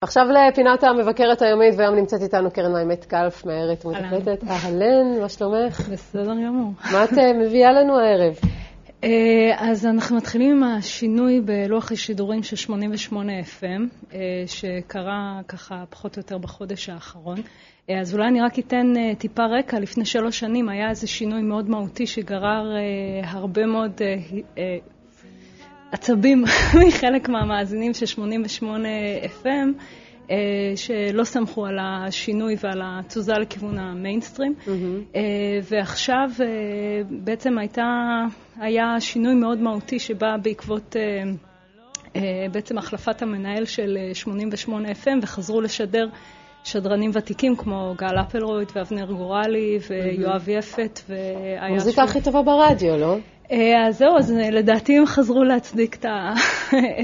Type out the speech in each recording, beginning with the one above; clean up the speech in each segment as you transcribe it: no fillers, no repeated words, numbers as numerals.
עכשיו לפינת המבקרת היומית, והיום נמצאת איתנו קרן האמת קלף, מאיירת ומתקלטת. אהלן, מה שלומך? בסדר גמור. מה את מביאה לנו הערב? אז אנחנו מתחילים עם השינוי בלוח השידורים של 88 FM, שקרה ככה פחות או יותר בחודש האחרון. אז אולי אני רק אתן טיפה רקע. לפני 3 שנים היה איזה שינוי מאוד מהותי שגרר הרבה מאוד עצבים מחלק מהמאזינים של 88 FM, שלא סמכו על השינוי ועל התזוזה לכיוון המיינסטרים. ועכשיו בעצם היה שינוי מאוד מהותי שבא בעקבות בעצם החלפת המנהל של 88 FM, וחזרו לשדר שדרנים ותיקים כמו גל אפלרויד ואבנר גורלי ויואב יפת. המוזיקה הכי טובה ברדיו, לא? אז זהו, אז לדעתי הם חזרו להצדיק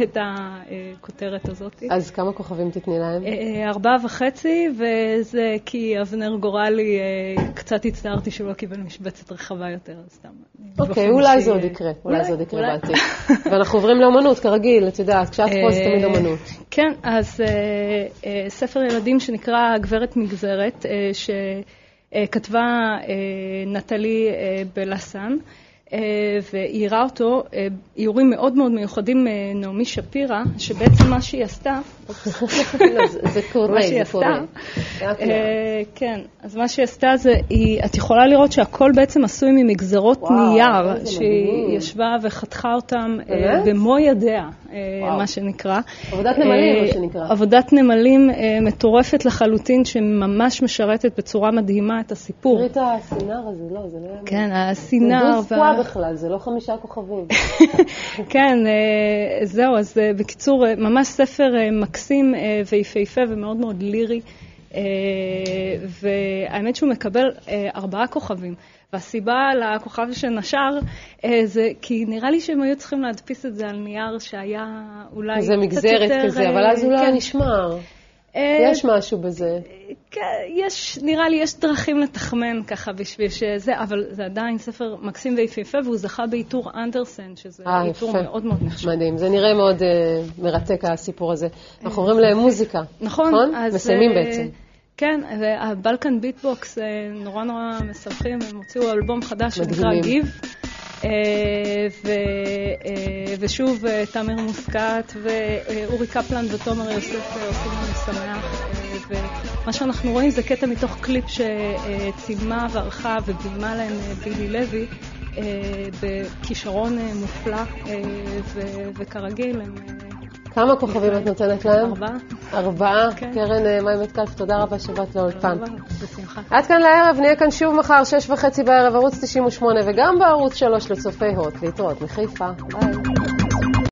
את הכותרת הזאת. אז כמה כוכבים תתני להם? 4.5, וזה כי אבנר גורלי קצת הצטערתי שהוא לא קיבל משבצת רחבה יותר, אז סתם. אוקיי, אולי זה עוד יקרה, אולי זה עוד יקרה בעתיד. ואנחנו עוברים לאמנות, כרגיל, את יודעת, כשאת פה זה תמיד אמנות. כן, אז ספר ילדים שנקרא גברת מגזרת, שכתבה נטלי בלסן, ואירה אותו איורים מאוד מאוד מיוחדים נעמי שפירא, שבעצם מה שהיא עשתה, זה קורה, זה קורה. כן, אז מה שהיא עשתה זה, את יכולה לראות שהכל בעצם עשוי ממגזרות נייר, שהיא ישבה וחתכה אותם במו ידיה, מה שנקרא. עבודת נמלים, מה שנקרא. עבודת נמלים מטורפת לחלוטין, שממש משרתת בצורה מדהימה את הסיפור. תראי את הסינר הזה, לא, זה לא יאמן. כן, הסינר. זה דו בכלל, זה לא 5 כוכבים. כן, זהו, אז בקיצור, ממש ספר מקסים ויפהפה ומאוד מאוד לירי, והאמת שהוא מקבל 4 כוכבים, והסיבה לכוכב שנשר זה כי נראה לי שהם היו צריכים להדפיס את זה על נייר שהיה אולי זה מגזרת כזה, אבל אז אולי נשמר. יש משהו בזה. נראה לי יש דרכים לתחמן ככה בשביל שזה, אבל זה עדיין ספר מקסים ויפהפה, והוא זכה בעיטור אנדרסן, שזה עיטור מאוד מאוד נחשב. מדהים, זה נראה מאוד מרתק הסיפור הזה. אנחנו עוברים למוזיקה, נכון? מסיימים בעצם. כן, והבלקן ביטבוקס נורא נורא מסרחים, הם הוציאו אלבום חדש שנקרא גיב. ושוב תמר מוסקת ואורי קפלן ותומר יוסף עושים לנו שמח, ומה שאנחנו רואים זה קטע מתוך קליפ שצילמה וערכה וביימה להם בילי לוי בכישרון מופלא, וכרגיל הם... כמה כוכבים את נותנת להם? 4. קרן האמת קלף, תודה רבה שבאת לאולפן. בשמחה. עד כאן לערב, נהיה כאן שוב מחר 6:30 בערב, ערוץ 98 וגם בערוץ 3 לצופי הוט. להתראות מחיפה. ביי.